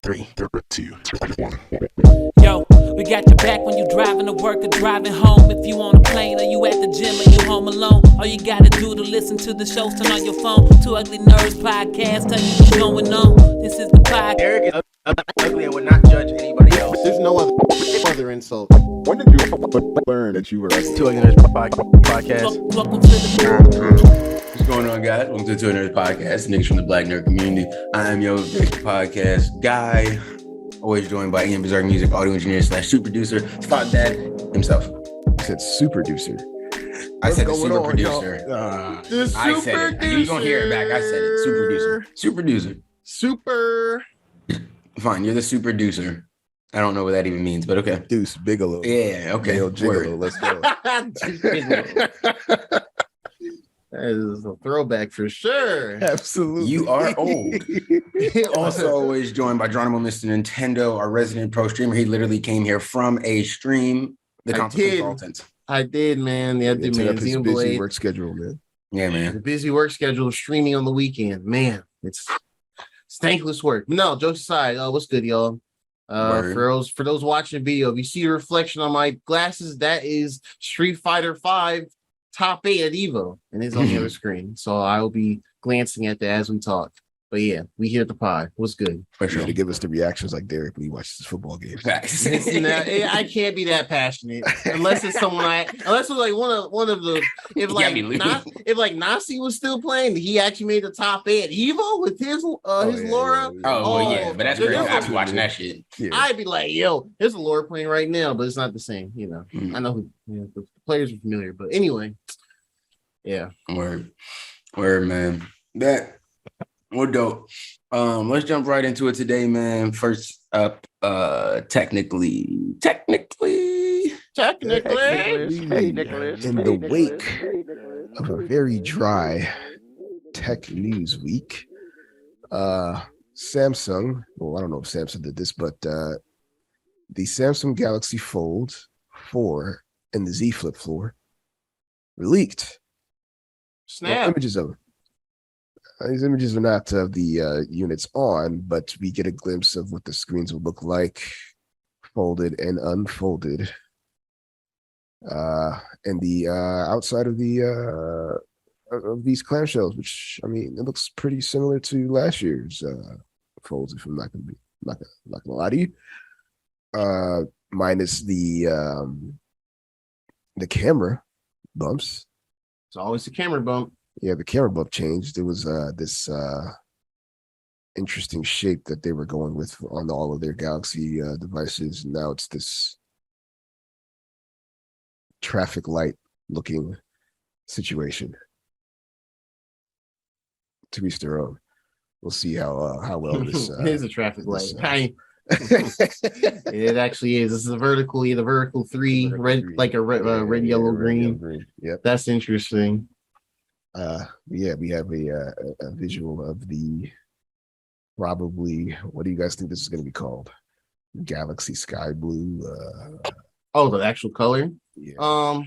3, 2, 1. Yo, we got your back when you driving to work or driving home. If you on a plane or you at the gym or you home alone, all you gotta do to listen to the shows, turn on your phone. Two Ugly Nerds podcast, tell you what's going on. This is the podcast. Eric is ugly and would not judge anybody else. There's no other insult. When did you learn that you were Two Ugly Nerds podcast. Welcome to the What's going on, guys? Welcome to the Two Nerds Podcast, niggas from the Black Nerd community. I am your podcast guy, always joined by Ian Berserk Music, audio engineer / super producer, Spot Dad himself. You said super producer. I said the super on, producer. I said it. You gonna hear it back. I said it. Super producer. Super producer. Super Fine, you're the super producer. I don't know what that even means, but okay. Deuce Bigelow. Yeah, okay. Dale Gigolo. Let's go. That is a throwback for sure. Absolutely. You are old. Also always joined by Geronimo Mr. Nintendo, our resident pro streamer. He literally came here from a stream. The console consultant. I did, man. Yeah, I did, man. His busy work schedule, man. Yeah, man. The busy work schedule of streaming on the weekend. Man, it's thankless work. No, jokes aside, what's good, y'all? For those watching the video, if you see a reflection on my glasses, that is Street Fighter 5 top 8 at Evo, and it's on the other screen. So I will be glancing at that as we talk. But yeah, we here at the pod. What's good? For sure. To give us the reactions like Derek when he watches his football games. I can't be that passionate unless it's someone unless it's like one of the if like Nasi was still playing, he actually made the top 8 at Evo with his Laura. But that's crazy. I've been watching that shit. Yeah. I'd be like, yo, there's a Laura playing right now, but it's not the same. You know, I know who the players are familiar, but anyway, yeah. Word, man. We're dope. Let's jump right into it today, man. First up, technically. In the wake of a very dry tech news week, Samsung, well, I don't know if Samsung did this, but the Samsung Galaxy Fold 4 and the Z Flip 4 were leaked. Snap. Images of them. These images are not of the units on, but we get a glimpse of what the screens will look like, folded and unfolded. And the outside of the of these clamshells, which I mean, it looks pretty similar to last year's folds. If I'm not gonna lie to you, minus the camera bumps. It's always a camera bump. Yeah, the camera bump changed. There was this interesting shape that they were going with on all of their Galaxy devices. Now it's this traffic light looking situation. To each their own. We'll see how well this it is a traffic light. It actually is. This is the vertical 3 red, like a red, yellow, green. Yep, that's interesting. Yeah, we have a visual of the probably, what do you guys think this is going to be called? Galaxy Sky Blue. The actual color. Yeah.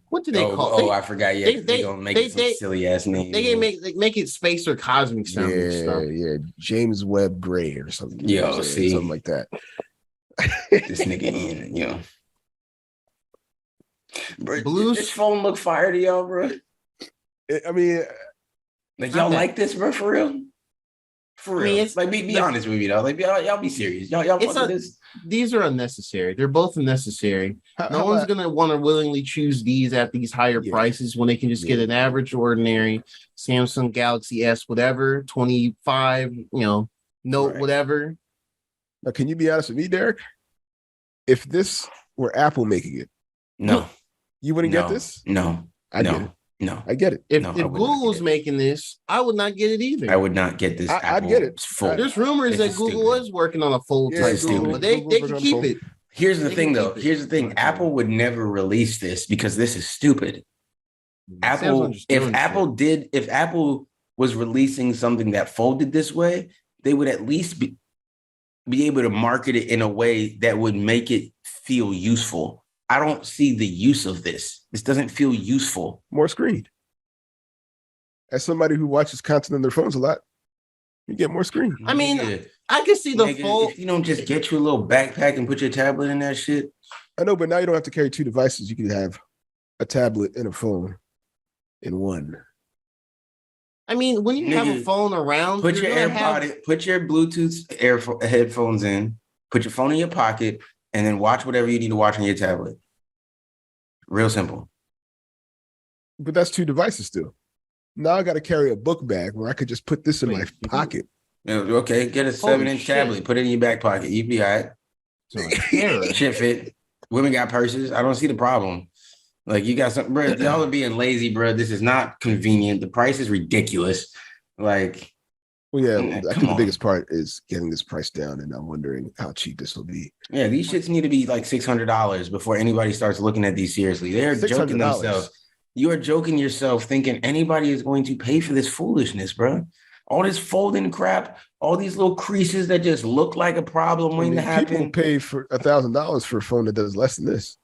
What do they call? I forgot. Yeah, they gonna make it some silly ass name. They can make it space or cosmic sounding stuff. Yeah, James Webb Gray or something. Yo, see, something like that. This nigga in, yo. Bro, this phone look fire to y'all, bro. I mean, like y'all like this, bro, for real? For real. I mean, it's like be honest with me, though. Like y'all be serious. Y'all want this? These are unnecessary. They're both unnecessary. No one's gonna want to willingly choose these at these higher prices when they can just get an average, ordinary Samsung Galaxy S, whatever, 25. Whatever. Now, can you be honest with me, Derek? If this were Apple making it, no. You wouldn't get this? No. I get it. No. I get it. If Google was making this, I would not get it either. I would not get this. I'd get it. There's rumors that Google was working on a fold type thing, but they can keep it. Here's the thing, though. Here's the thing. Apple would never release this because this is stupid. If Apple was releasing something that folded this way, they would at least be able to market it in a way that would make it feel useful. I don't see the use of this. This doesn't feel useful. More screen. as somebody who watches content on their phones a lot, you get more screen. I mean, I can see the fold. If you don't just get you a little backpack and put your tablet in that shit. I know, but now you don't have to carry two devices. You can have a tablet and a phone in one. I mean, when you have a phone around, put your AirPod, put your Bluetooth headphones in, put your phone in your pocket, and then watch whatever you need to watch on your tablet. Real simple. But that's two devices still. Now I got to carry a book bag where I could just put this in my pocket. Okay, get a 7-inch tablet, put it in your back pocket. You'd be all right. Shit fit. Women got purses. I don't see the problem. Like, you got something, bro. Y'all are being lazy, bro. This is not convenient. The price is ridiculous. Like, well, yeah, I think the biggest part is getting this price down, and I'm wondering how cheap this will be. Yeah, these shits need to be like $600 before anybody starts looking at these seriously. They're joking themselves. You are joking yourself thinking anybody is going to pay for this foolishness, bro. All this folding crap, all these little creases that just look like a problem waiting to happen. People pay for $1,000 for a phone that does less than this.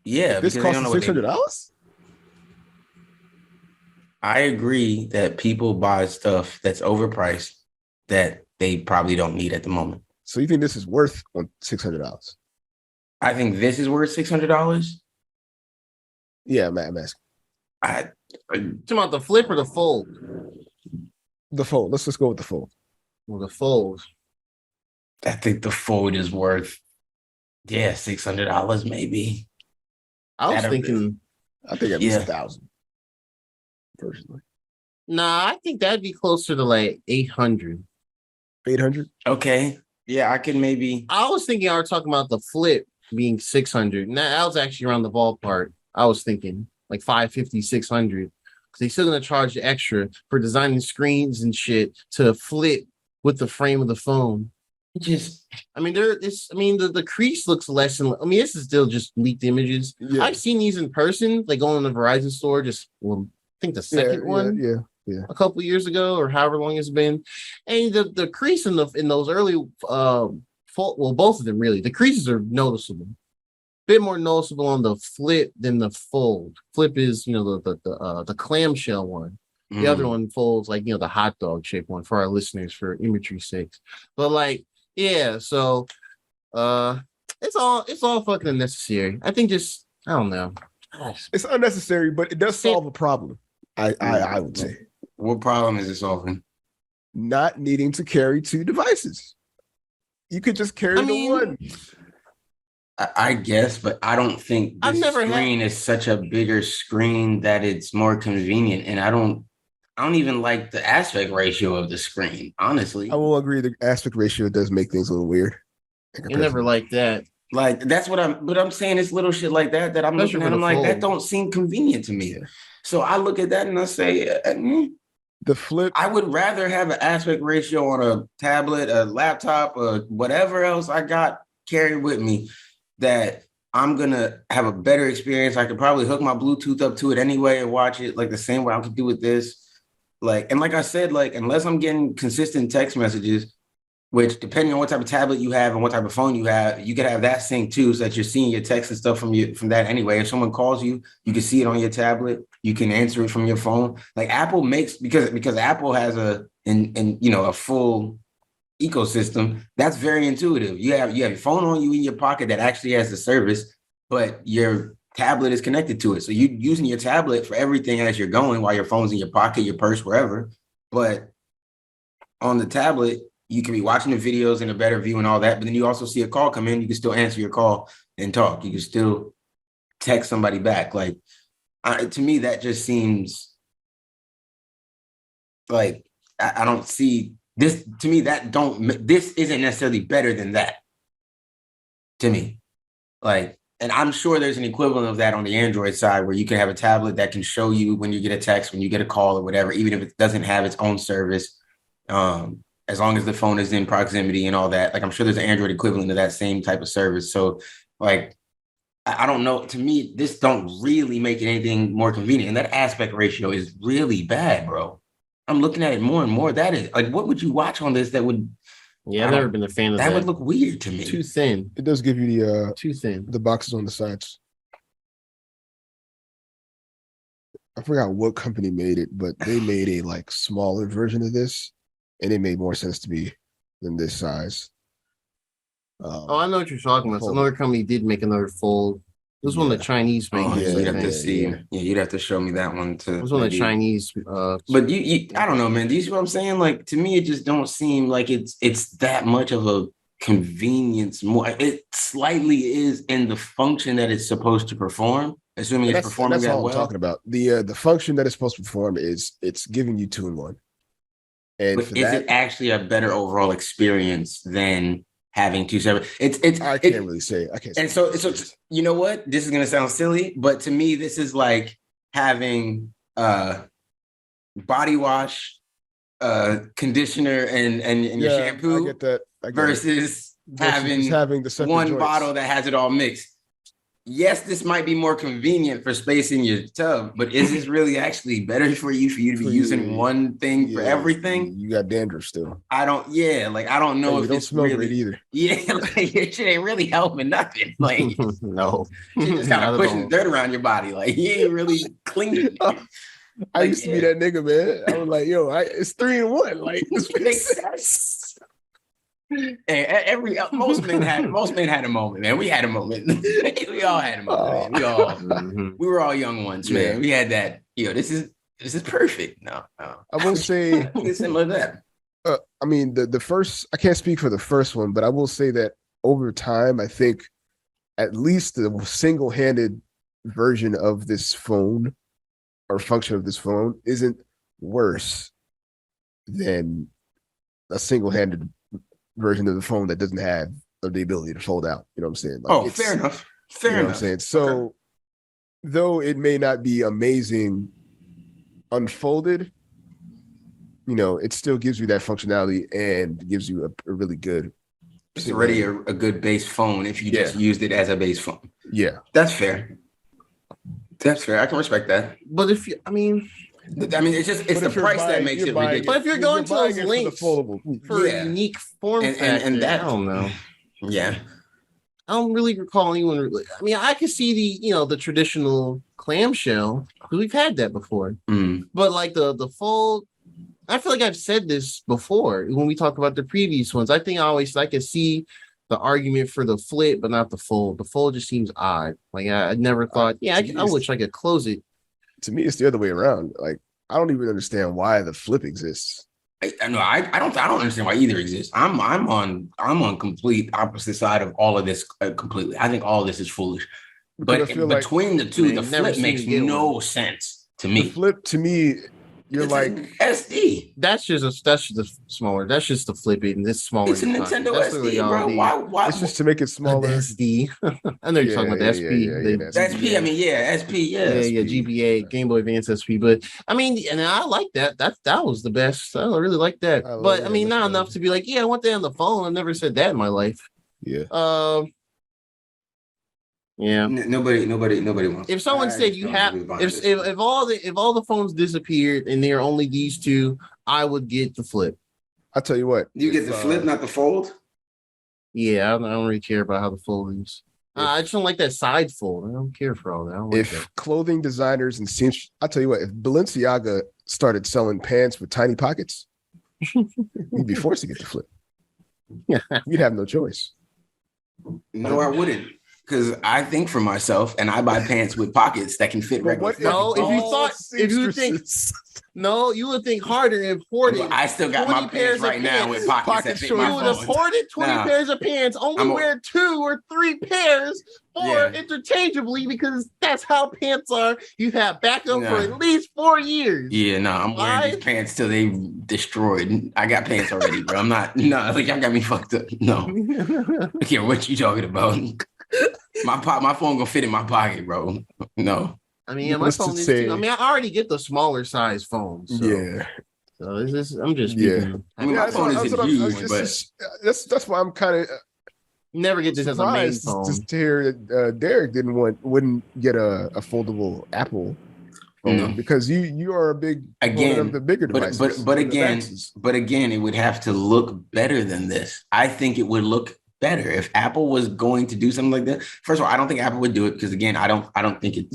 Yeah, this costs $600. I agree that people buy stuff that's overpriced that they probably don't need at the moment. So you think this is worth $600? I think this is worth $600. Yeah, I'm asking. Talking about the flip or the fold? The fold. Let's just go with the fold. Well, the fold. I think the fold is worth, $600 maybe. I was thinking. I think at least 1,000. Personally. Nah, I think that'd be closer to like 800. 800? Okay. Yeah, I can maybe. I was thinking I was talking about the flip being 600. And that was actually around the ballpark. I was thinking like 550, 600. Because they're still going to charge you extra for designing screens and shit to flip with the frame of the phone. The crease looks less than. I mean, this is still just leaked images. Yeah. I've seen these in person, like going to the Verizon store. I think the second one, a couple of years ago, or however long it's been. And the crease in those early, both of them really. The creases are noticeable. Bit more noticeable on the flip than the fold. Flip is the clamshell one. The other one folds like the hot dog shaped one for our listeners for imagery's sakes. But like. Yeah, so it's all fucking unnecessary. I think I don't know. It's unnecessary, but it does solve a problem. I would say. What problem is it solving? Not needing to carry two devices. You could just carry the one. I guess, but I don't think this screen is such a bigger screen that it's more convenient, and I don't even like the aspect ratio of the screen, honestly. I will agree. The aspect ratio does make things a little weird. You never like that. Like, that's what I'm saying. It's little shit like that I'm looking at. I'm like, that don't seem convenient to me. Yeah. So I look at that and I say, the flip. I would rather have an aspect ratio on a tablet, a laptop, or whatever else I got carried with me that I'm going to have a better experience. I could probably hook my Bluetooth up to it anyway and watch it like the same way I could do with this. Like I said, like, unless I'm getting consistent text messages, which depending on what type of tablet you have and what type of phone you have, you could have that sync too, so that you're seeing your text and stuff from that anyway. If someone calls you, you can see it on your tablet. You can answer it from your phone. Like, Apple makes, because Apple has a full ecosystem that's very intuitive. You have your phone on you in your pocket that actually has the service, but your tablet is connected to it. So you're using your tablet for everything as you're going while your phone's in your pocket, your purse, wherever. But on the tablet, you can be watching the videos in a better view and all that. But then you also see a call come in. You can still answer your call and talk. You can still text somebody back. Like, to me, that just seems like I don't see this. To me, this isn't necessarily better than that. To me, like. And I'm sure there's an equivalent of that on the Android side where you can have a tablet that can show you when you get a text, when you get a call or whatever, even if it doesn't have its own service, as long as the phone is in proximity and all that. Like, I'm sure there's an Android equivalent of that same type of service. So, like, I don't know. To me, this don't really make it anything more convenient. And that aspect ratio is really bad, bro. I'm looking at it more and more. That is, like, what would you watch on this that would... Yeah, I've never been a fan of that. That would look weird to me. Too thin. It does give you the too thin. The boxes on the sides. I forgot what company made it, but they made a like smaller version of this, and it made more sense to me than this size. Oh, I know what you're talking about. So Fold. another company did make another fold. This one the Chinese Oh, makers. you'd have yeah, to see. yeah. Yeah, you'd have to show me that one too. This one the maybe. Chinese. But I don't know, man. Do you see what I'm saying? Like to me, it just don't seem like it's that much of a convenience. More, it slightly is in the function that it's supposed to perform. Assuming it's performing that's that all well. I'm talking about. The function that it's supposed to perform is it's giving you 2-in-1. And But is it actually a better overall experience than having two separate? I can't really say. I can't. And so you know what? This is gonna sound silly, but to me, this is like having body wash, conditioner, and your shampoo. I get that. Versus having the one joints. bottle that has it all mixed. Yes, this might be more convenient for space in your tub, but is this really actually better for you to be using one thing for everything? You got dandruff still. I don't know if you don't it's smell really great either. Yeah, like your shit ain't really helping nothing. Like no, you just kind of pushing dirt around your body. Like you ain't really cleaning. I used to be that nigga, man. I was like, yo, it's 3-in-1. Like this makes sense. And most men had a moment, man. We had a moment. We all had a moment, man. We were all young ones, man. We had that, this is perfect. No. I will say it's similar to that. I mean, the first, I can't speak for the first one, but I will say that over time, I think at least the single-handed version of this phone or function of this phone isn't worse than a single-handed version of the phone that doesn't have the ability to fold out. You know what I'm saying? Like, fair enough. You know what I'm saying? So, though it may not be amazing unfolded, it still gives you that functionality and gives you a really good. It's already a good base phone if you just used it as a base phone. Yeah. That's fair. I can respect that. But it's just the price that makes it ridiculous. But if you're going to those links for a unique form factor, and that, I don't know. Yeah. I don't really recall anyone. I mean, I could see the traditional clamshell. We've had that before. But like the fold, I feel like I've said this before when we talk about the previous ones. I think I could see the argument for the flip, but not the fold. The fold just seems odd. Like I never thought. I wish I could close it. To me, it's the other way around. Like I don't even understand why the flip exists. I don't understand why either exists. I'm on complete opposite side of all of this completely. I think all of this is foolish. But between the two, the flip makes no sense to me. The flip to me, you're like SD. That's just the smaller. That's just the flip it, and it's smaller. It's a Nintendo SD, bro. Why? It's just to make it smaller. SD. I know you're talking about the SP. SP. I mean, SP. Yeah, GBA, Game Boy Advance SP. But I mean, and I like that. That was the best. I really like that. But I mean, not enough to be like, I want that on the phone. I never said that in my life. Yeah. Yeah. Nobody wants. If someone said you have, if all the phones disappeared and there are only these two, I would get the flip. I'll tell you what. You get the flip, not the fold. Yeah, I don't really care about how the fold is. I just don't like that side fold. I don't care for all that. If clothing designers and seamstresses, I'll tell you what. If Balenciaga started selling pants with tiny pockets, we'd be forced to get the flip. We'd have no choice. No, I wouldn't. Because I think for myself, and I buy pants with pockets that can fit regular. No, you would think harder and hoarded. I still got my pants right now with pockets that fit my phone. You would have hoarded 20 pairs of pants, only wear 2 or 3 pairs or interchangeably because that's how pants are. You have backup for at least 4 years. Yeah, no, I'm wearing these pants till they destroyed. I got pants already, bro. I'm not, like y'all got me fucked up. No. I care what you talking about. My phone gonna fit in my pocket, bro. No. I mean, my phone is too. I mean, I already get the smaller size phones. So. Yeah. So I'm just I mean, my phone isn't huge, but that's why I'm kind of never get this as a main phone. Just to hear Derek wouldn't get a foldable Apple phone because you are a big of the bigger devices. But again, it would have to look better than this. I think it would look better if Apple was going to do something like that. First of all, I don't think Apple would do it because again, I don't think it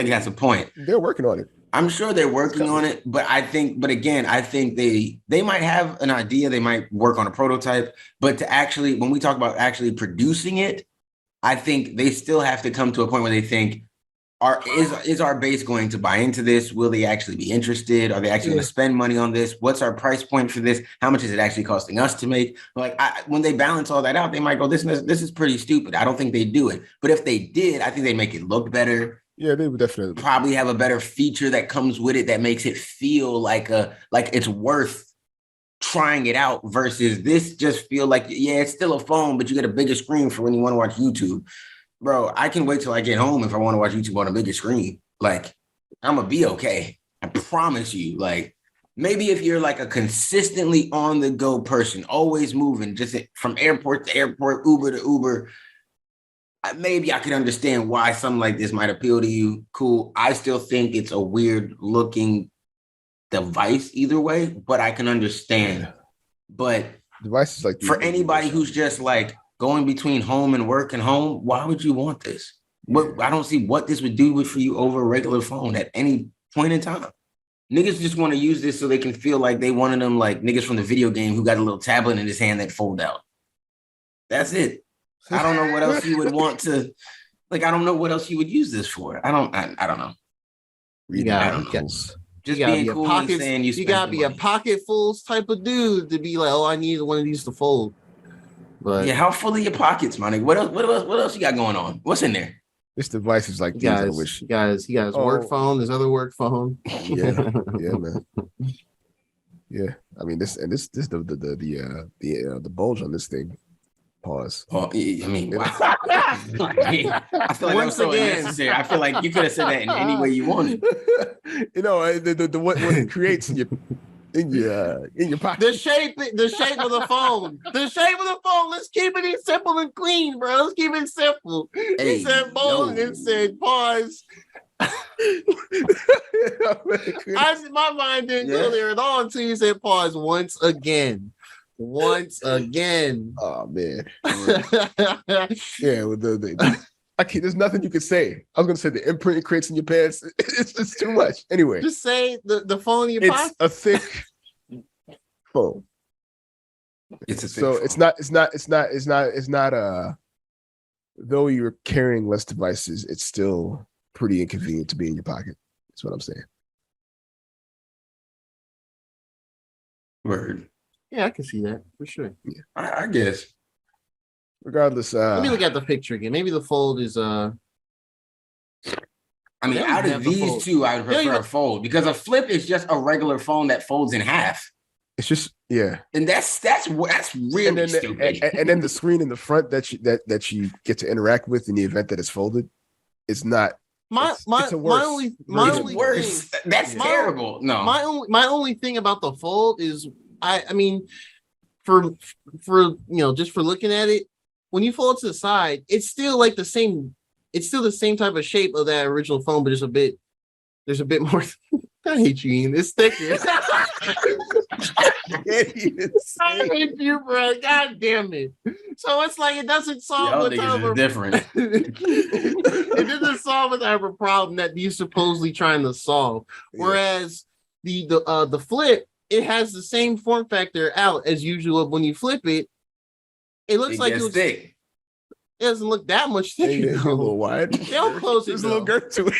has a point. They're working on it. I'm sure they're working on it, but I think they might have an idea, they might work on a prototype, but to actually, when we talk about actually producing it, I think they still have to come to a point where they think, is our base going to buy into this? Will they actually be interested? Are they actually going to spend money on this? What's our price point for this? How much is it actually costing us to make? Like, when they balance all that out, they might go, this is pretty stupid. I don't think they do it. But if they did, I think they'd make it look better. Yeah, they would definitely probably have a better feature that comes with it that makes it feel like it's worth trying it out versus this just feel like, yeah, it's still a phone, but you get a bigger screen for when you want to watch YouTube. Bro, I can wait till I get home if I want to watch YouTube on a bigger screen. Like, I'm gonna be okay. I promise you. Like, maybe if you're like a consistently on the go person, always moving, just from airport to airport, Uber to Uber, maybe I could understand why something like this might appeal to you. Cool. I still think it's a weird looking device either way, but I can understand. But devices like for anybody who's just like going between home and work and home, why would you want this? I don't see what this would do for you over a regular phone at any point in time. Niggas just want to use this so they can feel like they one of them like niggas from the video game who got a little tablet in his hand that fold out. That's it. I don't know what else you would want to, like, I don't know what else you would use this for. I don't know. Reading articles. Just being cool and saying you gotta be a pocket fulls type of dude to be like, oh, I need one of these to fold. But yeah, how full are your pockets, man? What else you got going on? What's in there? This device is like he got his work phone, his other work phone. Yeah, man. Yeah, I mean this the bulge on this thing. Pause. Oh, I mean, wow. I feel like that was so unnecessary. I feel like you could have said that in any way you wanted. You know, the what it creates in your pocket. The shape of the phone. The shape of the phone. Let's keep it simple and clean, bro. Let's keep it simple. He said bulge and said pause. My mind didn't go there at all until you said pause once again. Oh man. Yeah, with there's nothing you can say. I was gonna say the imprint it creates in your pants. It's just too much. Anyway, just say the phone in your pocket. It's a thick phone. It's a thick phone. It's not though you're carrying less devices, it's still pretty inconvenient to be in your pocket. That's what I'm saying. Word. Yeah, I can see that for sure. Yeah, I guess. Regardless, let me look at the picture again. Maybe the fold is I mean, out of these two, I would prefer a fold because a flip is just a regular phone that folds in half. It's just and that's really stupid. And then the screen in the front that you get to interact with in the event that it's folded, it's not. My only worse. That's terrible. No, my only thing about the fold is I mean, for just for looking at it, when you fold to the side, it's still like the same. It's still the same type of shape of that original phone, but there's a bit more. I hate you, Ian. It's thicker. I hate you, bro. God damn it. So it's like it doesn't solve the type of different. It doesn't solve the type of problem that you're supposedly trying to solve. Whereas the flip, it has the same form factor out as usual. When you flip it, it looks like it's thick. It doesn't look that much thicker. A little wide. They'll close it. There's a little girth to it.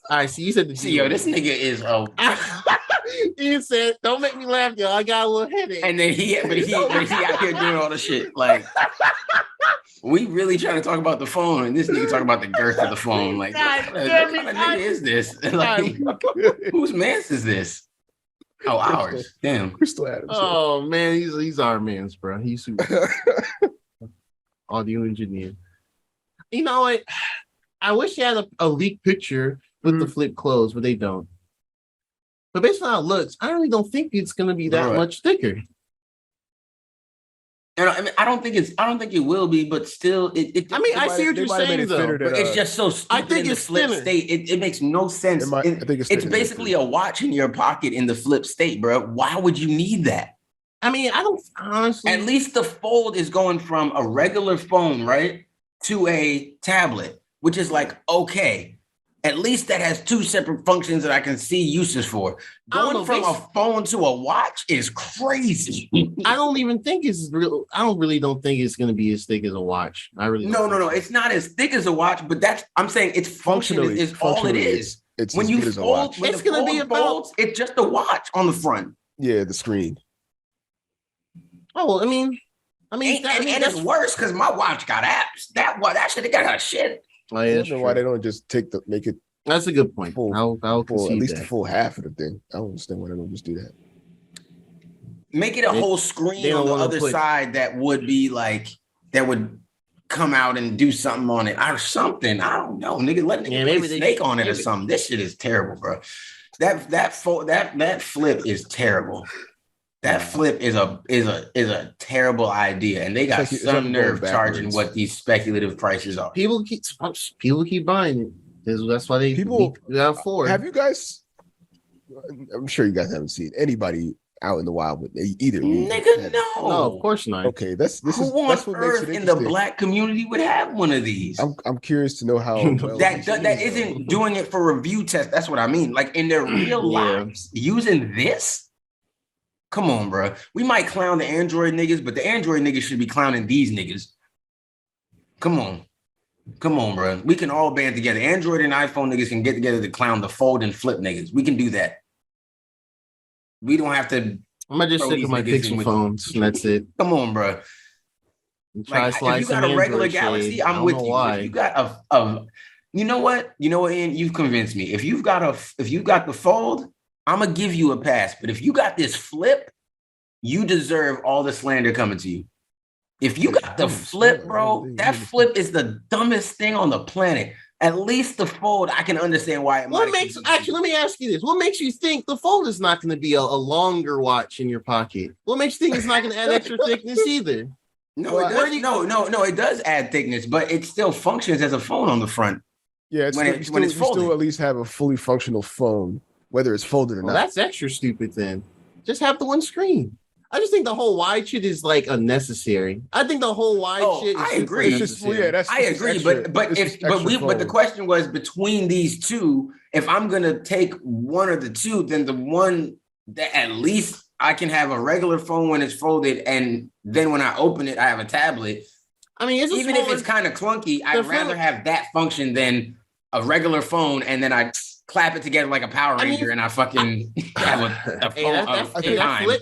All right, so you said this nigga is He said, "Don't make me laugh, y'all. I got a little headache." And then he out here doing all the shit. Like, we really trying to talk about the phone, and this nigga talking about the girth of the phone. Like, what kind of nigga is this? Like, whose man's is this? Oh, ours. Damn. Crystal Adams. Oh man, he's our man's, bro. He's super audio engineer. You know what? I wish they had a leaked picture with the flip closed, but they don't. But based on how it looks, I really don't think it's going to be that much thicker. And I mean, I don't think it will be, but still, I see what you're saying though. But it's just so stupid. I think in the flip state. It makes no sense. I think it's basically a watch in your pocket in the flip state, bro. Why would you need that? I mean, I don't honestly. At least the fold is going from a regular phone, right, to a tablet, which is like okay. At least that has two separate functions that I can see uses for. Going from a phone to a watch is crazy. I don't even think it's real. I don't think it's going to be as thick as a watch. I really no. It's not as thick as a watch, but I'm saying its function is all it is. It's when you fold, it's going to be about. It's just a watch on the front. Yeah, the screen. Oh, well, I mean, it's worse because my watch got apps. That shit got her shit. Oh, yeah, I don't know why they don't just make it. That's a good point. Full, I'll at least the full half of the thing. I don't understand why they don't just do that. Make it a whole screen on the other side that would be like that would come out and do something on it or something. I don't know, nigga. Let nigga put a snake on it or something. This shit is terrible, bro. That flip is terrible. That flip is a terrible idea, and they got some nerve charging what these speculative prices are. People keep buying it. That's why they got four. Have you guys? I'm sure you guys haven't seen anybody out in the wild with either. Nigga, no, of course not. Okay, that's what makes it in the black community would have one of these. I'm curious to know how that isn't doing it for review test. That's what I mean. Like in their real lives, using this. Come on, bro. We might clown the Android niggas, but the Android niggas should be clowning these niggas. Come on, bro. We can all band together. Android and iPhone niggas can get together to clown the fold and flip niggas. We can do that. We don't have to. I'm gonna just stick with my Pixel phones, and that's it. Come on, bro. Like, if you got a regular Galaxy, I'm with you. If you got you know what, Ian, you've convinced me. If you've got the fold, I'm gonna give you a pass. But if you got this flip, you deserve all the slander coming to you. If you got the flip, bro, that flip is the dumbest thing on the planet. At least the fold, I can understand why it let me ask you this. What makes you think the fold is not going to be a longer watch in your pocket? What makes you think it's not going to add extra thickness either? No, it does. No, it does add thickness, but it still functions as a phone on the front. Yeah, when it's folded. You still at least have a fully functional phone, whether it's folded or not. That's extra stupid then. Just have the one screen. I just think the whole wide shit is like unnecessary. I think the whole wide shit is I agree. I agree, but the question was between these two, if I'm gonna take one of the two, then the one that at least I can have a regular phone when it's folded, and then when I open it, I have a tablet. I mean, even if it's kind of clunky, I'd rather have that function than a regular phone, and then I clap it together like a Power Ranger, and I fucking have a phone.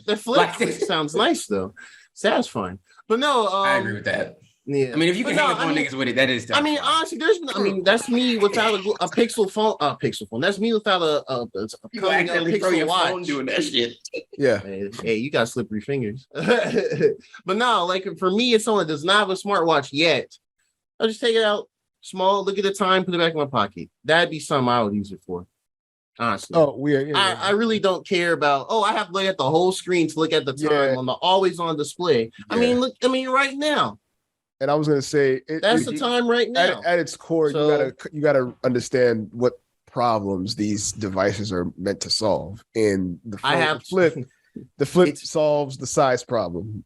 The flip sounds nice though, satisfying. But no, I agree with that. Yeah, I mean, if you can hang up on niggas with it, that is tough. I mean, honestly, that's me without a Pixel phone. Pixel phone. That's me without a you accidentally throw your phone doing that shit. Yeah. Hey, you got slippery fingers. But no, like for me, it's someone that does not have a smartwatch yet. I'll just take it out. Small, look at the time, put it back in my pocket. That'd be something I would use it for. Honestly. Oh, weird. Yeah, I really don't care about, I have to look at the whole screen to look at the time on the always on display. Yeah. I mean, right now. And I was gonna say that's the time right now. At its core, you gotta understand what problems these devices are meant to solve. And the flip solves the size problem,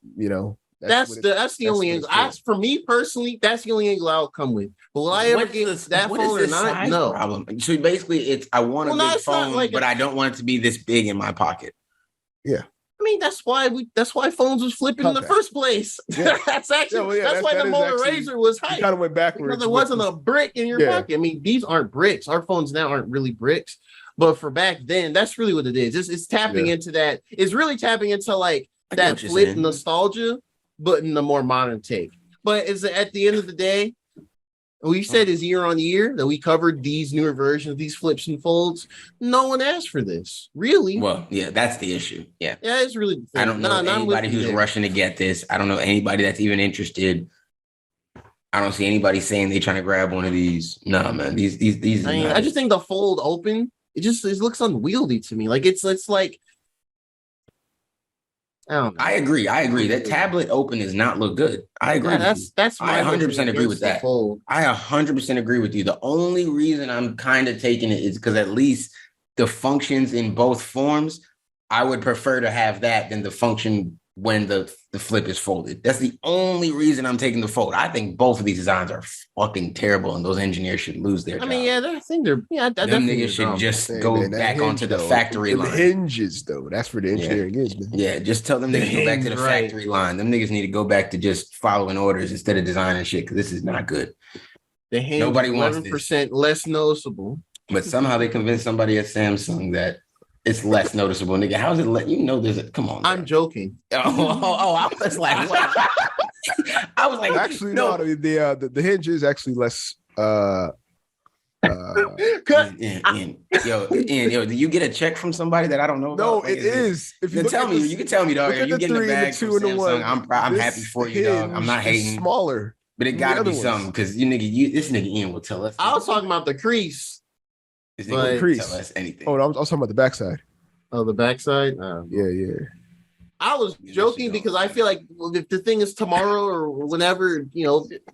That's the only angle. For me personally, that's the only angle I'll come with. But will I ever get that phone or not? No problem. So basically, I want a big phone, but I don't want it to be this big in my pocket. Yeah. I mean, that's why phones was flipping in the first place. Yeah. That's why the Motorola Razr was hyped. Kind of went backwards because there wasn't a brick in your pocket. I mean, these aren't bricks. Our phones now aren't really bricks, but for back then, that's really what it is. It's tapping into that. It's really tapping into like that flip nostalgia, but in the more modern take. But is at the end of the day, we said is year on year that we covered these newer versions, these flips and folds. No one asked for this, really. Well, yeah, that's the issue. Yeah, it's really. I don't know anybody who's rushing to get this. I don't know anybody that's even interested. I don't see anybody saying they're trying to grab one of these. No, man, these. I just think the fold open. It looks unwieldy to me. Like it's like. I don't know. I agree. That tablet open does not look good. I agree. I 100% agree with that. I 100% agree with you. The only reason I'm kind of taking it is because at least the functions in both forms, I would prefer to have that than the function when the flip is folded. That's the only reason I'm taking the fold. I think both of these designs are fucking terrible, and those engineers should lose their job. I think they're them niggas should just go back onto the factory line. The hinges though, that's where the engineering is, man. Yeah, just tell them niggas go back to the factory line. Them niggas need to go back to just following orders instead of designing shit, because this is not good. The hinge nobody wants 11% less noticeable. But somehow they convinced somebody at Samsung that it's less noticeable, nigga. How's it there's a come on. I'm joking. I was like, what? I was like, actually, no. I mean, the hinge is actually less. Yo, do you get a check from somebody that I don't know about? No, like, it is. If you tell me, you can tell me, dog. You getting the bag from Samsung? I'm happy for you, dog. I'm not hating. Smaller, but it gotta be something, because this nigga Ian will tell us. I was talking about the crease. This nigga will tell us anything. Oh, I was talking about the backside. Oh, the backside. Yeah. I was joking because I feel like if the thing is tomorrow or whenever,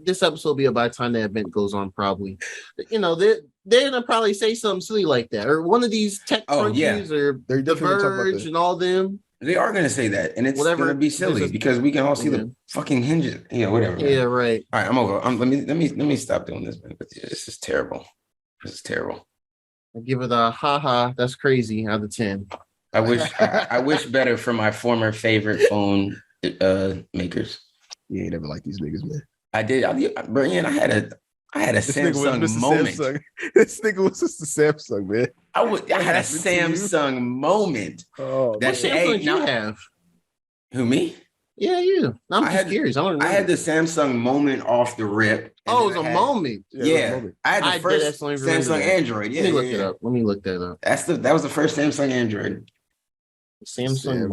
this episode will be up by the time the event goes on, probably. They're gonna probably say something silly like that, or one of these tech crunchies, or they're The Verge and all them. They are gonna say that, and it's gonna be silly because we can all see the fucking hinges. Yeah, whatever. Man. Yeah, right. All right, I'm over. Let me stop doing this, man. This is terrible. This is terrible. I give it a haha. That's crazy out of 10. I wish better for my former favorite phone makers. You ain't never liked these niggas, man. I did. Brian, I had a Samsung moment. This nigga was just a Samsung, man. I had a Samsung moment. Oh, that shit ain't you have. Who, me? Yeah, you. I'm just curious. I had the Samsung moment off the rip. Oh, it was a moment. Yeah, I had the first Samsung Android. Yeah, let me look it up. Let me look that up. That was the first Samsung Android. Samsung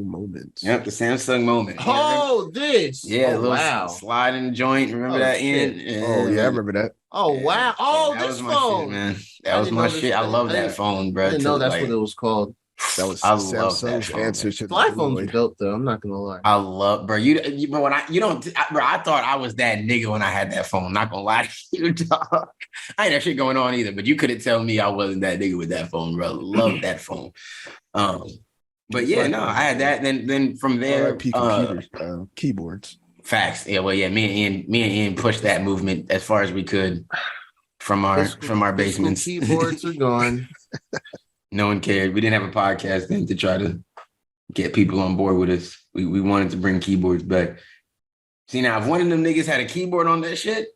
moment. Yep, the Samsung moment. Oh, this. Yeah, wow. Sliding joint. Remember that, Ian? Oh, yeah, I remember that. Oh, wow. Oh, this phone. Shit, man. That was my shit. I love that phone, bro. I didn't know that's what it was called. That was Samsung's answer to the iPhones are dope, though. I'm not gonna lie. I love, bro. I thought I was that nigga when I had that phone. I'm not gonna lie to you, dog. I ain't that shit going on either, but you couldn't tell me I wasn't that nigga with that phone, bro. Love that phone. But yeah, no, I had that. Then from there, computers, keyboards. Facts. Yeah, well, yeah, me and Ian pushed that movement as far as we could from our basements. Keyboards are gone. No one cared. We didn't have a podcast then to try to get people on board with us. We wanted to bring keyboards back. See, now if one of them niggas had a keyboard on that shit,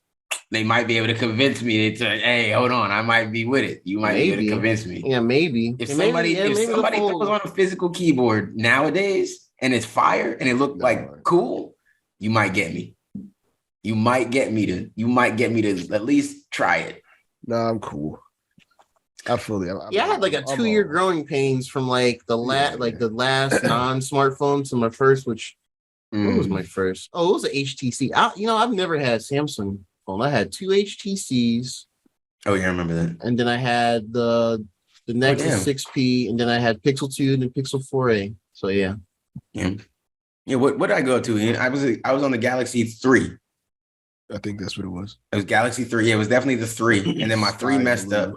they might be able to convince me to, hey, hold on, I might be with it. You might be able to convince me. Yeah, maybe. If somebody throws on a physical keyboard nowadays and it's fire and it looked like cool, you might get me. You might get me to at least try it. Nah, I'm cool. Absolutely. I had like a 2-year growing pains from like the last non-smartphone to my first, which what was my first? Oh, it was an HTC. I've never had Samsung phone. I had 2 HTCs. Oh, yeah, I remember that. And then I had the Nexus 6P, and then I had Pixel 2 and then Pixel 4a. So yeah. Yeah, what did I go to? I was on the Galaxy 3. I think that's what it was. It was Galaxy 3. Yeah, it was definitely the 3. And then my 3 messed up.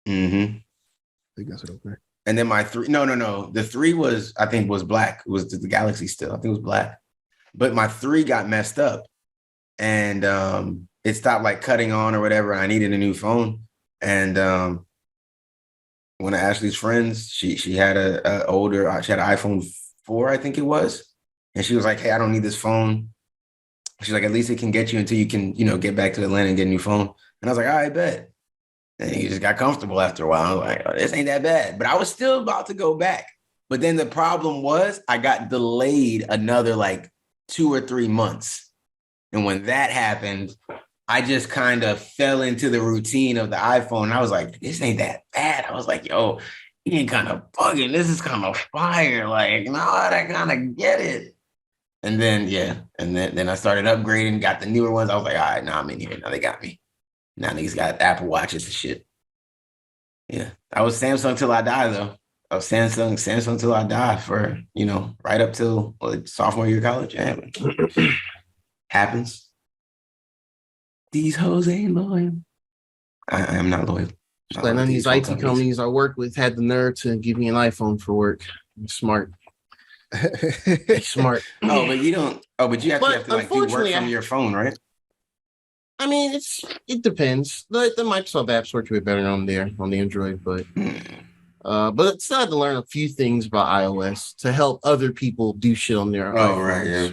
Mm-hmm. I think that's what it was. And then my 3, no. The 3 was black. It was the Galaxy still. I think it was black. But my 3 got messed up. And it stopped like cutting on or whatever. And I needed a new phone. And one of Ashley's friends, she had an iPhone 4, I think it was. And she was like, hey, I don't need this phone. She's like, at least it can get you until you can, get back to Atlanta and get a new phone. And I was like, all right, bet. And he just got comfortable after a while. I was like, oh, this ain't that bad. But I was still about to go back. But then the problem was I got delayed another like 2 or 3 months. And when that happened, I just kind of fell into the routine of the iPhone. And I was like, this ain't that bad. I was like, yo, he ain't kind of bugging. This is kind of fire. Like, no, I kind of get it. And then, yeah. And then I started upgrading, got the newer ones. I was like, all right, now I'm in here. Now they got me. Now niggas got Apple Watches and shit. Yeah. I was Samsung till I die, though. I was Samsung till I die for, right up till sophomore year of college. Yeah. Happens. These hoes ain't loyal. I am not loyal. None of these IT companies I work with had the nerve to give me an iPhone for work. I'm smart. Smart. Oh, but you don't. Oh, but you have to like do work unfortunately, from your phone, right? I mean, it depends. The Microsoft apps work way better on there on the Android, but it's still had to learn a few things about iOS to help other people do shit on their Oh, iPhones. right, yeah.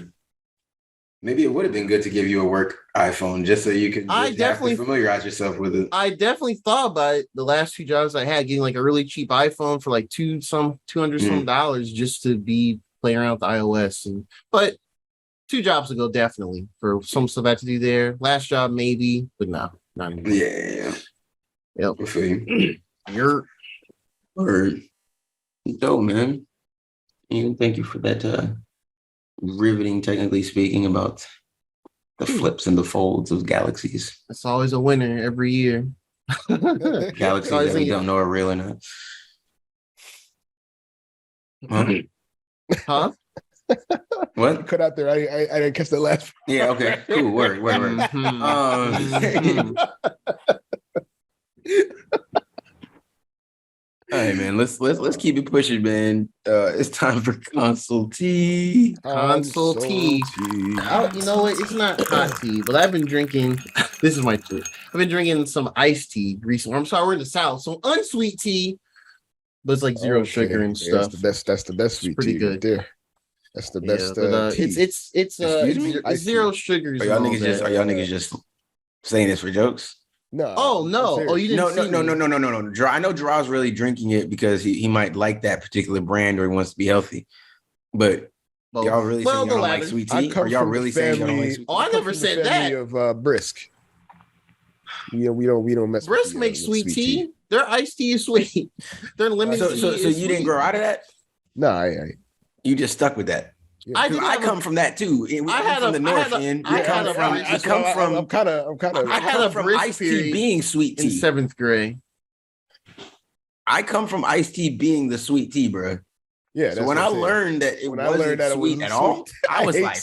Maybe it would have been good to give you a work iPhone just so you could just have to familiarize yourself with it. I definitely thought about it the last few jobs I had, getting like a really cheap iPhone for like $200 some dollars just to be playing around with iOS. But 2 jobs ago, definitely for some stuff I had to do there. Last job, maybe, but no, not anymore. Yeah. Yep. I feel you. You're Word. Dope, man. And thank you for that riveting, technically speaking, about the flips and the folds of galaxies. It's always a winner every year. Galaxies that we don't know are real or not. Huh? What? Cut out there. I didn't catch that last. Yeah. Okay. Cool. Word. All right, man. Let's keep it pushing, man. It's time for console tea. Console tea. Oh, you know what? It's not hot tea, but I've been drinking. This is my tweet. I've been drinking some iced tea recently. I'm sorry, we're in the South, so unsweet tea, but it's like zero sugar and stuff. That's the best sweet pretty tea good. Right there. That's the best. Tea. It's zero sugars. Are y'all niggas just saying this for jokes? No. Oh no! Oh, you didn't? No. I know Draw's really drinking it because he might like that particular brand or he wants to be healthy. But y'all really saying y'all don't like sweet tea? Or y'all really saying y'all don't like sweet tea? Oh, I never said that. Of Brisk. Yeah, we don't mess. Brisk makes sweet tea. Their iced tea is sweet. Their lemon tea. So you didn't grow out of that? No, I you just stuck with that. Yeah. I come from that too. I come from iced tea being sweet tea in 7th grade. I come from iced tea being the sweet tea, bro. Yeah. So when I learned that it wasn't sweet at all, I was like,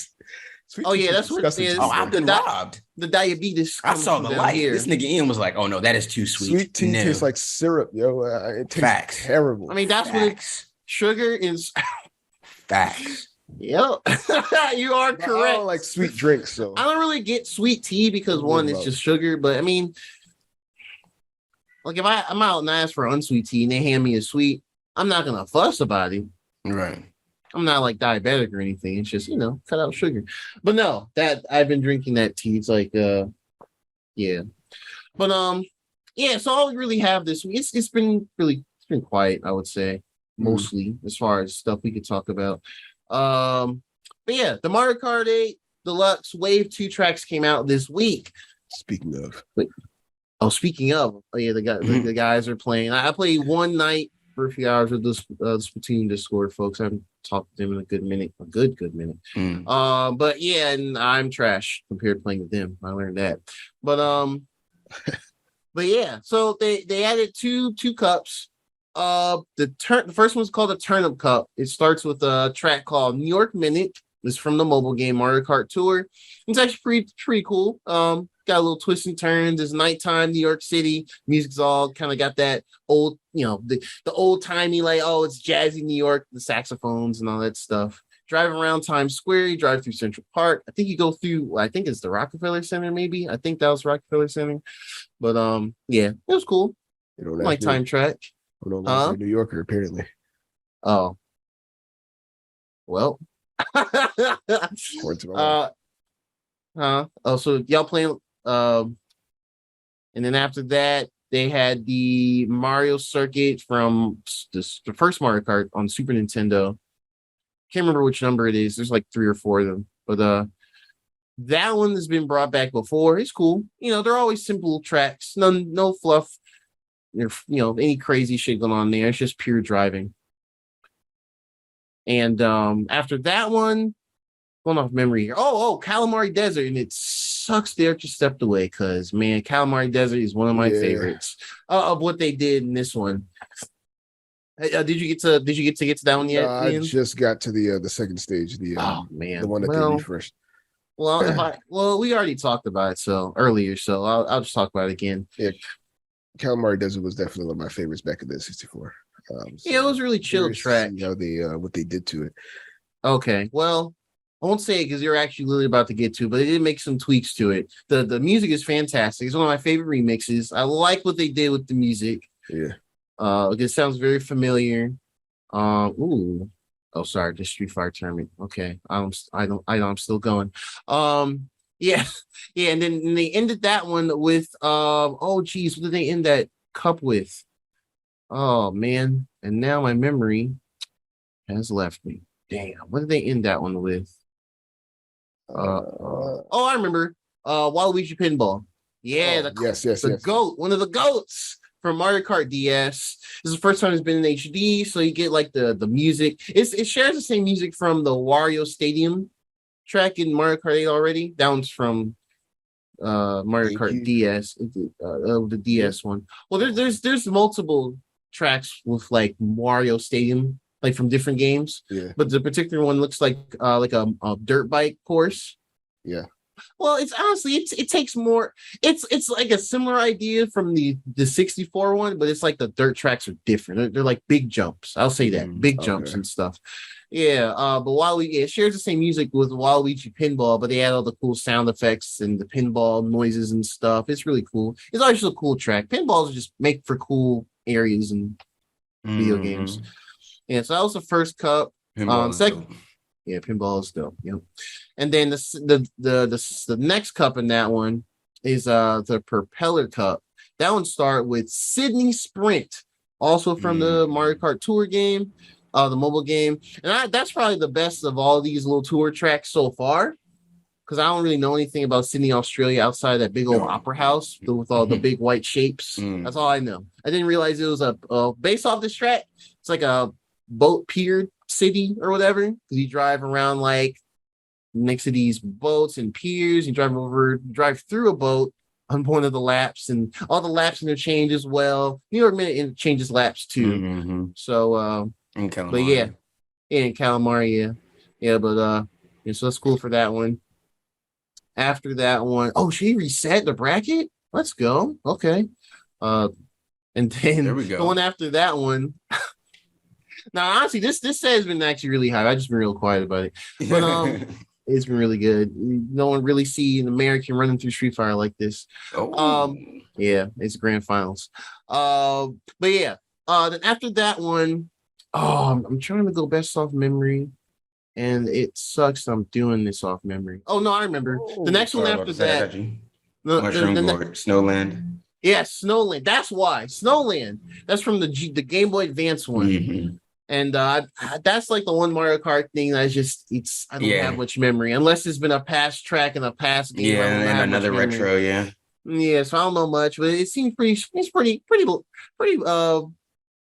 "Oh yeah, that's what it is." Oh, I've been robbed. The diabetes. I saw the light. Here. This nigga Ian was like, "Oh no, that is too sweet." Sweet tea tastes like syrup, yo. It tastes terrible. I mean, that's what sugar is. Facts. Yep, you are correct. I don't like sweet drinks, so I don't really get sweet tea because one, it's just sugar. But I mean, like if I'm out and I ask for unsweet tea and they hand me a sweet, I'm not gonna fuss about it. Right. I'm not like diabetic or anything. It's just, cut out sugar. But no, that I've been drinking that tea. It's like, yeah. But yeah. So all we really have this week. It's been quiet, I would say, mostly as far as stuff we could talk about. But yeah, the Mario Kart 8 Deluxe Wave 2 tracks came out this week. Speaking of, the guys are playing. I played one night for a few hours with this Splatoon Discord folks. I haven't talked to them in a good minute. But yeah, and I'm trash compared to playing with them. I learned that. But but yeah, so they added two cups. The first one's called the Turnip Cup. It starts with a track called New York Minute. It's from the mobile game Mario Kart Tour. It's actually pretty cool. Got a little twists and turns. It's nighttime, New York City. Music's all kind of got that old, the old timey, like, oh, it's jazzy New York, the saxophones and all that stuff. Drive around Times Square, you drive through Central Park. I think you go through, I think it's the Rockefeller Center, maybe. I think that was Rockefeller Center. But yeah, it was cool. Nighttime track. New Yorker, apparently. Oh. Well. So y'all playing and then after that they had the Mario circuit from the first Mario Kart on Super Nintendo. Can't remember which number it is. There's like 3 or 4 of them, but that one has been brought back before. It's cool. They're always simple tracks, no fluff, any crazy shit going on there. It's just pure driving. And after that one, going off memory here. Oh, Calamari Desert, and it sucks they just stepped away because man, Calamari Desert is one of my favorites of what they did in this one. Did you get to that one yet? I just got to the second stage. The one that they refreshed. Well, we already talked about it earlier, so I'll just talk about it again. Yeah, Calamari Desert was definitely one of my favorites back in the 64. It was really chill track. What they did to it. Okay, well, I won't say it because you're actually literally about to get to, but they did make some tweaks to it. The music is fantastic. It's one of my favorite remixes. I like what they did with the music. Yeah. It sounds very familiar. Ooh. Oh, sorry, just Street Fighter tournament. Okay, I'm still going. Yeah, yeah, and then they ended that one with oh geez, what did they end that cup with? Oh man, and now my memory has left me. Damn, what did they end that one with? Oh, I remember. Waluigi Pinball. Yeah, the yes. goat, one of the goats from Mario Kart DS. This is the first time it's been in HD, so you get like the music. It shares the same music from the Wario Stadium track in Mario Kart 8 already. That one's from Mario Kart DS, the DS one. Well, there's multiple tracks with like Mario Stadium, like from different games. Yeah. But the particular one looks like a dirt bike course. Yeah. Well, it's honestly it takes more. It's like a similar idea from the 64 one, but it's like the dirt tracks are different. They're like big jumps. I'll say that big jumps and stuff. Yeah, but it shares the same music with Waluigi Pinball, but they add all the cool sound effects and the pinball noises and stuff. It's really cool. It's actually a cool track. Pinballs just make for cool areas in video games. Yeah, so that was the first cup. Second, yeah, pinball is dope. Yep. And then the next cup in that one is the Propeller Cup. That one started with Sydney Sprint, also from the Mario Kart Tour game, the mobile game. And that's probably the best of all these little tour tracks so far, because I don't really know anything about Sydney, Australia outside that big old opera house with all the big white shapes. That's all I know. I didn't realize it was a based off this track. It's like a boat pier city or whatever, because you drive around like next to these boats and piers. You drive through a boat on one of the laps, and all the laps interchange as well. New York Minute interchanges laps too. So in Calamari. But yeah, in Calamari, yeah, but yeah, so that's cool for that one. After that one, oh, she reset the bracket. Let's go. Okay. And then there we go. The one after that one. Now, honestly, this set has been actually really high. I've just been real quiet about it, but it's been really good. No one really see an American running through Street Fighter like this. Yeah, it's grand finals. But yeah, then after that one, I'm trying to go best off memory, and it sucks I'm doing this off memory. Oh no, I remember the next one after that. Mushroom Gorge, Snowland. Yeah, Snowland. That's why Snowland. That's from the Game Boy Advance one. And that's like the one Mario Kart thing that I don't have much memory unless it's been a past track and a past game. Yeah, and another retro. Yeah. Yeah, so I don't know much, but it seems pretty. It's pretty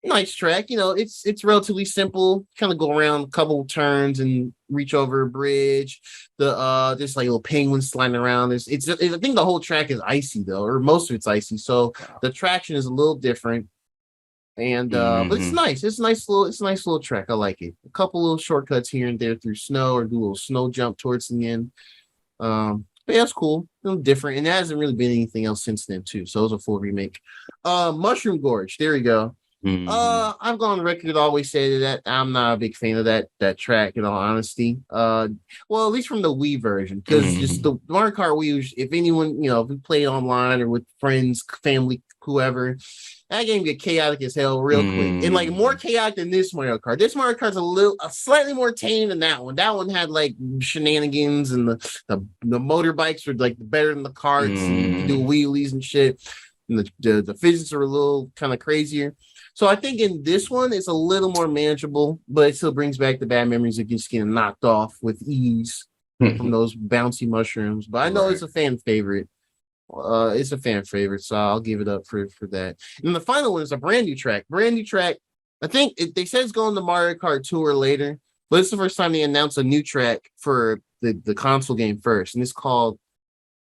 nice track. You know, it's relatively simple. Kind of go around a couple turns and reach over a bridge. There's like little penguins sliding around. I think the whole track is icy though, or most of it's icy. So the traction is a little different. And but it's nice. It's a nice little track. I like it. A couple little shortcuts here and there through snow, or do a little snow jump towards the end. But yeah, it's cool. A little different. And there hasn't really been anything else since then, too. So it was a full remake. Mushroom Gorge. There we go. I've gone on record to always say that I'm not a big fan of that track, in all honesty. Well, at least from the Wii version, because just the Mario Kart Wii, if anyone, if we play online or with friends, family, whoever, that game get chaotic as hell real quick, and like more chaotic than this Mario Kart. This Mario Kart's a slightly more tame than that one. That one had like shenanigans, and the motorbikes were like better than the carts, and you do wheelies and shit. And the physics are a little kind of crazier. So I think in this one it's a little more manageable, but it still brings back the bad memories of just getting knocked off with ease from those bouncy mushrooms. But I know it's a fan favorite. It's a fan favorite, so I'll give it up for that. And the final one is a brand new track. I think they said it's going to Mario Kart Tour later, but it's the first time they announced a new track for the console game first, and it's called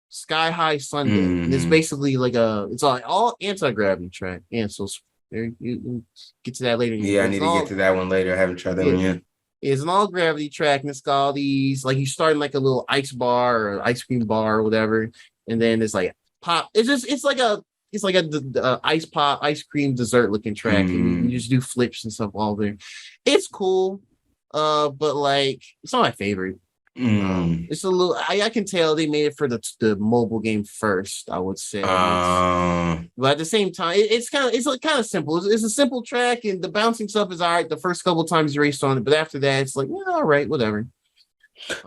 Sky High Sunday. And it's basically like it's all anti-gravity track. And so you get to that later. Yeah, I need to get to that one later. I haven't tried that one yet. It's an all gravity track, and it's got all these, like you start in like a little ice bar or ice cream bar or whatever, and then it's like pop. It's like a ice pop, ice cream dessert looking track, and you just do flips and stuff all there. It's cool. But like it's not my favorite. It's a little. I can tell they made it for the mobile game first. I would say, but at the same time, it's kind of simple. It's a simple track, and the bouncing stuff is all right. The first couple times you raced on it, but after that, it's like, yeah, all right, whatever.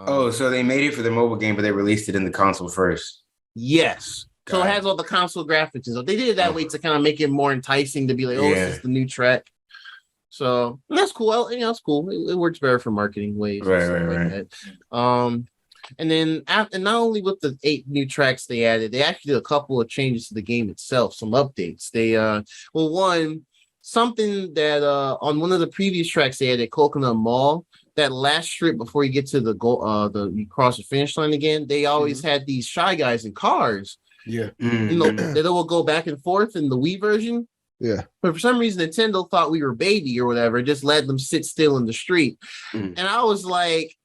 So they made it for the mobile game, but they released it in the console first. Yes. So it has all the console graphics. So they did it that way to kind of make it more enticing to be like, this is the new track. So that's cool. It's cool. It works better for marketing ways. Right. And then and not only with the 8 new tracks they added, they actually did a couple of changes to the game itself, some updates. They something that on one of the previous tracks they had at Coconut Mall, that last strip before you get to the goal, you cross the finish line again, they always had these Shy Guys in cars. Yeah. That will go back and forth in the Wii version. Yeah. But for some reason, Nintendo thought we were baby or whatever, just let them sit still in the street. And I was like,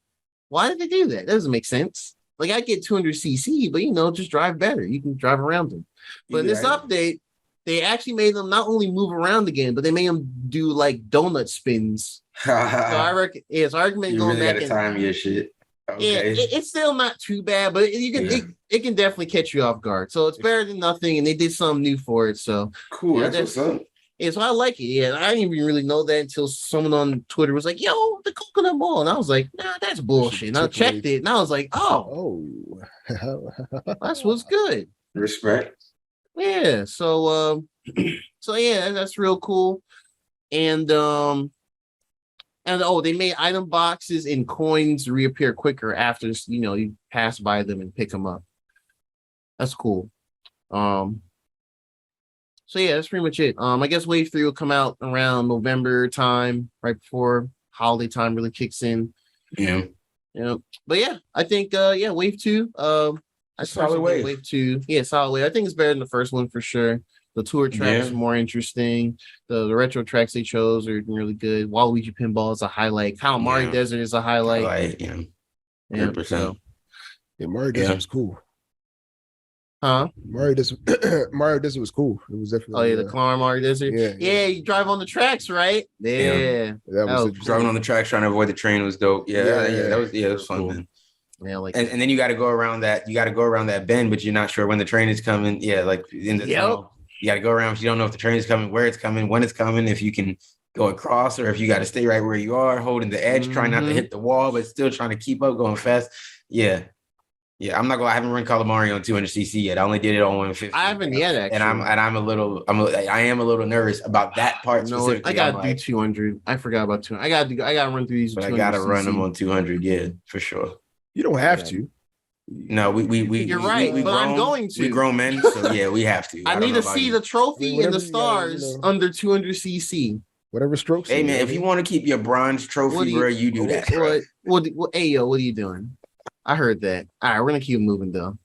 why did they do that? That doesn't make sense. Like, I get 200cc, but, just drive better. You can drive around them. But in this update, they actually made them not only move around again, but they made them do, like, donut spins. So I reckon, it's argument you going really back. Gotta time your shit. Okay. Yeah, it's still not too bad, but it can definitely catch you off guard. So it's better than nothing, and they did something new for it. So cool. That's what's up. Yeah, so I like it. Yeah, I didn't even really know that until someone on Twitter was like, "Yo, the Coconut Mall," and I was like, "Nah, that's bullshit." And I checked it, and I was like, "Oh, that's what's good." Respect. Yeah. So yeah, that's real cool. And they made item boxes and coins reappear quicker after you pass by them and pick them up. That's cool. So yeah, that's pretty much it. I guess Wave 3 will come out around November time, right before holiday time really kicks in. Yeah. But yeah, I think Wave 2. I solid Wave 2. Yeah, solid Wave. I think it's better than the first one for sure. The tour tracks are more interesting. The retro tracks they chose are really good. Waluigi Pinball is a highlight. Calamari Desert is a highlight. 100%. Yeah, Mario Desert was cool. Huh? Mario Desert was cool. It was definitely. The Calamari Desert. Yeah, you drive on the tracks, right? Yeah. That was driving on the tracks trying to avoid the train was dope. That was fun, man. Yeah, and then you got to go around that. You got to go around that bend, but you're not sure when the train is coming. Yeah, like in the tunnel. You got to go around. But you don't know if the train is coming, where it's coming, when it's coming. If you can go across, or if you got to stay right where you are, holding the edge, trying not to hit the wall, but still trying to keep up, going fast. Yeah. I haven't run Calamari on 200cc yet. I only did it on 150. I haven't yet, actually. And I am a little nervous about that part specifically. I gotta do 200. I forgot about 200. I gotta run through these. But I gotta run them on 200. Yeah, for sure. You don't have to. No, we You're right, but I'm going to. We grown men, so yeah, we have to. I need to see the trophy and the stars under 200cc. Whatever strokes. Hey man, if you want to keep your bronze trophy, bro, you do that. What are you doing? I heard that. All right, we're gonna keep moving though.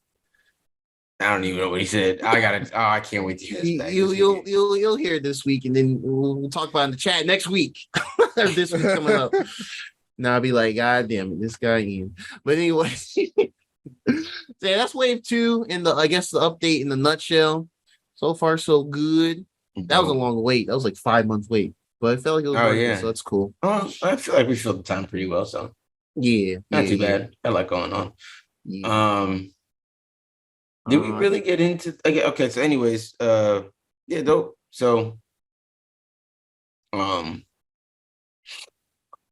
I don't even know what he said. I can't wait to hear this. You'll hear it this week, and then we'll talk about it in the chat next week. Or this week coming up. Now I'll be like, God damn it, this guy Ian. But anyway, so yeah, that's Wave 2 in the update in the nutshell. So far, so good. That was a long wait. That was like 5 months wait, but I felt like it was working, so that's cool. I feel like we filled the time pretty well, so not too bad. I like going on. Did we really get into okay, so anyways, dope. So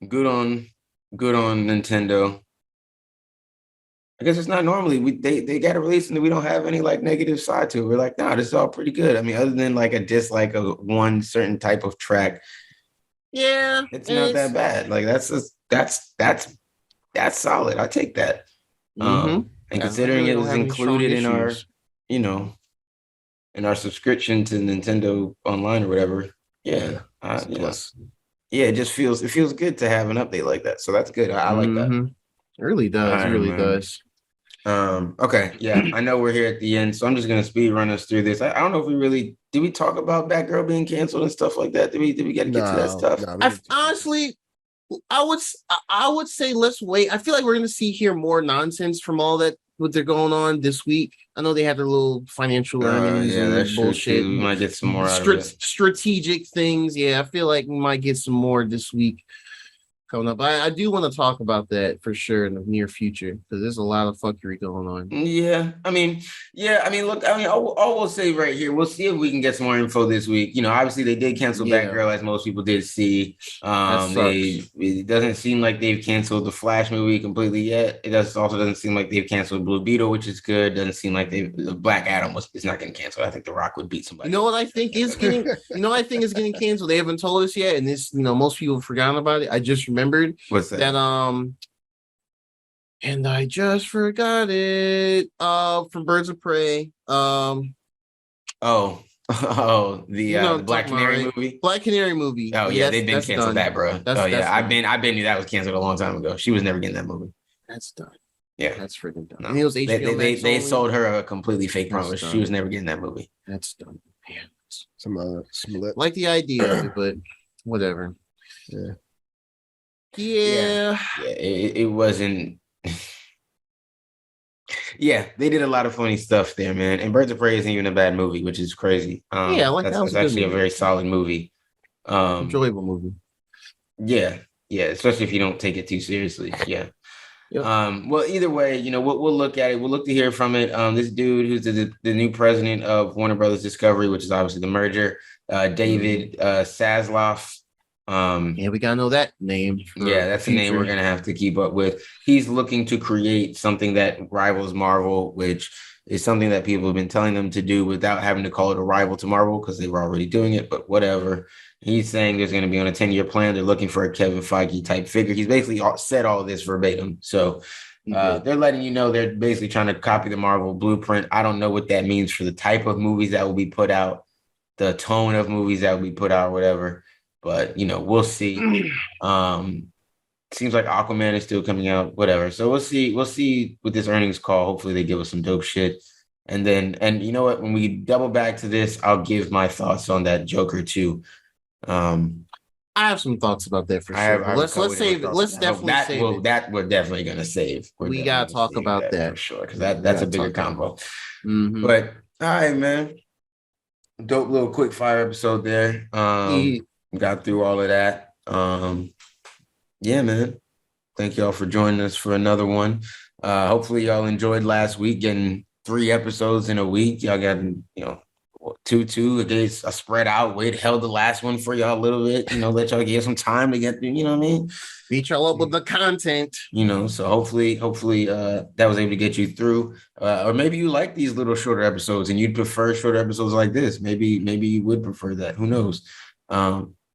good on Nintendo. I guess it's not normally they got a release and we don't have any like negative side to it. We're like, nah, this is all pretty good. I mean, other than like a dislike of one certain type of track. Yeah. It's not that bad. Like that's solid. I take that. And considering it was included in our, in our subscription to Nintendo Online or whatever. Yeah. It just feels good to have an update like that. So that's good. I like that. It really does. It really does. Okay. Yeah. I know we're here at the end, so I'm just gonna speed run us through this. I don't know if did we talk about Batgirl being canceled and stuff like that? Did we get to that stuff? Honestly, I would say let's wait. I feel like we're gonna hear more nonsense from all that what they're going on this week. I know they have their little financial earnings and that's bullshit. We might get some more out of it. Strategic things. Yeah, I feel like we might get some more this week. coming up. I do want to talk about that for sure in the near future because there's a lot of fuckery going on. Yeah, I mean, look, I will say right here, we'll see if we can get some more info this week. You know, obviously they did cancel Batgirl, as most people did see. It doesn't seem like they've canceled the Flash movie completely yet. It doesn't seem like they've canceled Blue Beetle, which is good. Doesn't seem like the Black Adam is not getting canceled. I think The Rock would beat somebody. You know what I think is getting? Canceled. They haven't told us yet, and this, most people have forgotten about it. I just remembered. What's that? And I just forgot it. From Birds of Prey. The Black Canary movie. Black Canary movie. Oh yeah, they've been canceled that, bro. I've been knew that was canceled a long time ago. She was never getting that movie. That's done. Yeah, that's freaking done. No. And it was HBO they sold her a completely fake promise. She was never getting that movie. That's done. Man. Some like the idea of it, but whatever. Yeah. It wasn't. Yeah, they did a lot of funny stuff there, man. And Birds of Prey isn't even a bad movie, which is crazy. That's actually a very solid movie. Enjoyable movie. Yeah, especially if you don't take it too seriously. Yeah. Yep. Well, either way, we'll look at it. We'll look to hear from it. This dude who's the new president of Warner Brothers Discovery, which is obviously the merger, David Zasloff. We gotta know that name. That's the name we're gonna have to keep up with. He's looking to create something that rivals Marvel, which is something that people have been telling them to do without having to call it a rival to Marvel because they were already doing it. But whatever. He's saying there's going to be on a 10-year plan. They're looking for a Kevin Feige type figure. He's basically said all this verbatim. So they're letting you know they're basically trying to copy the Marvel blueprint. I don't know what that means for the type of movies that will be put out, the tone of movies that will be put out, whatever. But, we'll see. Seems like Aquaman is still coming out, whatever. So we'll see with this earnings call. Hopefully they give us some dope shit. And you know what? When we double back to this, I'll give my thoughts on that Joker too. I have some thoughts about that for sure. Let's save it. Let's definitely save it. That we're definitely gonna save. We gotta talk about that for sure because that's a bigger combo. Mm-hmm. But all right, man. Dope little quick fire episode there. Got through all of that. Yeah, man. Thank y'all for joining us for another one. Hopefully y'all enjoyed last week, getting 3 episodes in a week. Y'all got 2 against a spread out. Wade held the last one for y'all a little bit, let y'all get some time to get through, you know what I mean? Beat y'all up with the content. So hopefully that was able to get you through. Or maybe you like these little shorter episodes and you'd prefer shorter episodes like this. Maybe you would prefer that. Who knows?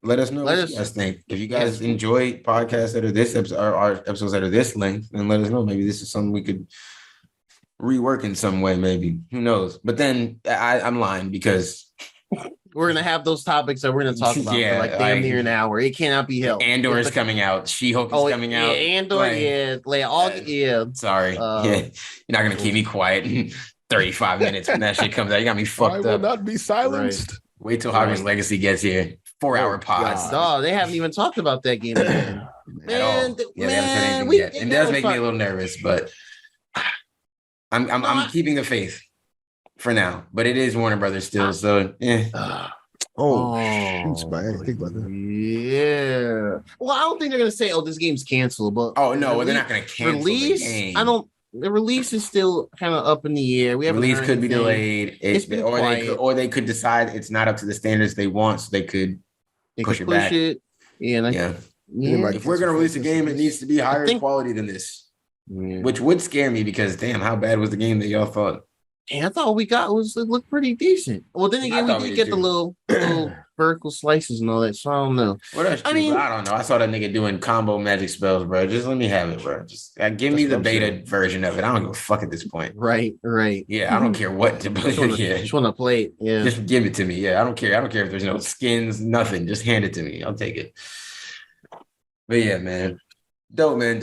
Let us know what you guys think. If you guys enjoy podcasts that are this episode or episodes that are this length, then let us know. Maybe this is something we could rework in some way, maybe. Who knows? But then I'm lying because we're gonna have those topics that we're gonna talk about for damn near an hour. It cannot be helped. Andor is coming out. She-Hulk is coming out. Andor, Sorry. You're not gonna keep me quiet in 35 minutes when that shit comes out. You got me fucked up. I will not be silenced. Right. Wait till Hogwarts Legacy gets here. 4-hour pause. No, they haven't even talked about that game again. They haven't said anything yet. It does make me a little nervous, but I'm keeping the faith for now. But it is Warner Brothers still, so shoots, man. I didn't think about that. Yeah. Well, I don't think they're gonna say, "Oh, this game's canceled." But they're not gonna cancel the game. I don't. The release is still kind of up in the air. Release could be delayed. Or they could decide it's not up to the standards they want, so they could push it back. Yeah. If we're gonna release a game, it needs to be higher quality than this, which would scare me because damn, how bad was the game that y'all thought? And I thought we got it looked pretty decent. Well, then again, we did get the little vertical slices and all that. So I don't know. I don't know. I saw that nigga doing combo magic spells, bro. Just let me have it, bro. Just give me the beta version of it. I don't give a fuck at this point. Right. Yeah, I don't care what to play. Just want to play it. Yeah, just give it to me. Yeah, I don't care. I don't care if there's no skins, nothing. Just hand it to me. I'll take it. But yeah, man, dope, man.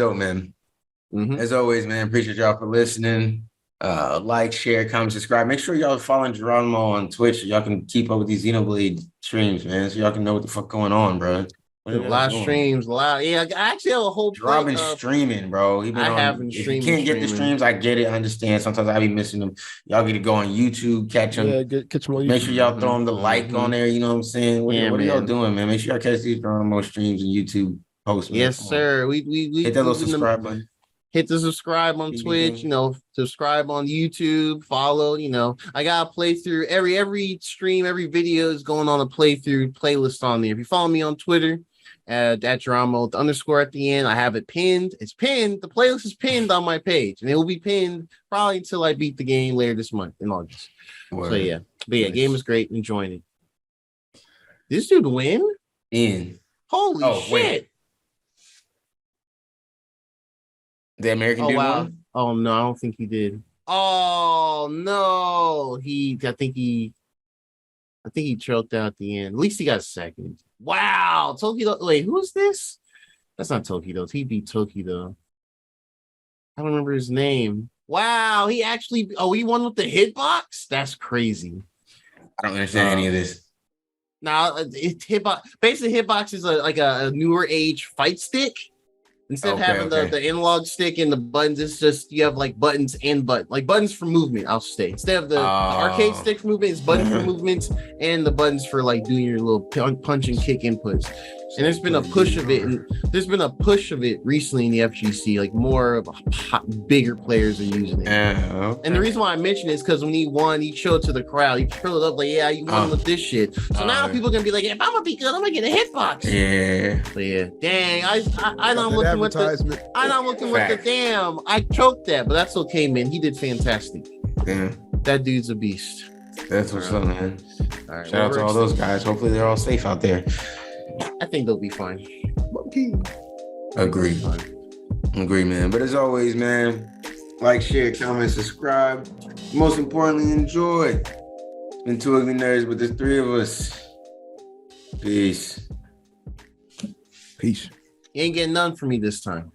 Mm-hmm. As always, man. Appreciate y'all for listening. Like, share, comment, subscribe. Make sure y'all following Geronimo on Twitch so y'all can keep up with these Xenoblade streams, man. So y'all can know what the fuck going on, bro. Live streams, Yeah, I actually have a whole. Robin streaming, bro. If you can't get the streams, I get it. I understand. Sometimes I be missing them. Y'all get to go on YouTube, catch them. Yeah, catch them on YouTube. Make sure y'all throw them the like on there. You know what I'm saying? What are y'all doing, man? Make sure y'all catch these Geronimo streams on YouTube. Post, man. Yes, sir. We hit that little subscribe button. Hit the subscribe on Twitch, subscribe on YouTube, follow, I got a playthrough every stream, every video is going on a playthrough playlist on there. If you follow me on Twitter, that drama with the underscore at the end, I have it pinned. It's pinned. The playlist is pinned on my page, and it will be pinned probably until I beat the game later this month in August. Word. So yeah, but yeah, nice. Game is great. Enjoying it. This dude win? Holy shit. Wait. The American dude won? Oh no, I don't think he did. Oh no, I think he choked out at the end. At least he got second. Wow, Tokido. Wait, who's this? That's not Tokido. He beat Tokido. I don't remember his name. Wow, he won with the hitbox? That's crazy. I don't understand any of this. Now, hitbox. Basically, hitbox is like a newer age fight stick. Instead of having the analog stick and the buttons, it's just you have like buttons and buttons for movement. I'll say instead of the arcade stick for movement, it's buttons for movements and the buttons for like doing your little punch and kick inputs. And there's been a push of it, recently in the FGC. Like more of bigger players are using it. And the reason why I mention it is because when he won, he showed to the crowd. He showed it up like, yeah, you won with this shit. So now people are gonna be like, if I'm gonna be good, I'm gonna get a hitbox. Yeah. But yeah, dang, I'm not looking with the damn. I choked that, but that's okay, man. He did fantastic. Yeah. That dude's a beast. That's what's up, man. All right, shout out to all those guys. Hopefully they're all safe out there. I think they'll be fine. Agree, man. But as always, man, like, share, comment, subscribe. Most importantly, enjoy. It's been Two Ugly Nerds, but there's three of us. Peace. You ain't getting none from me this time.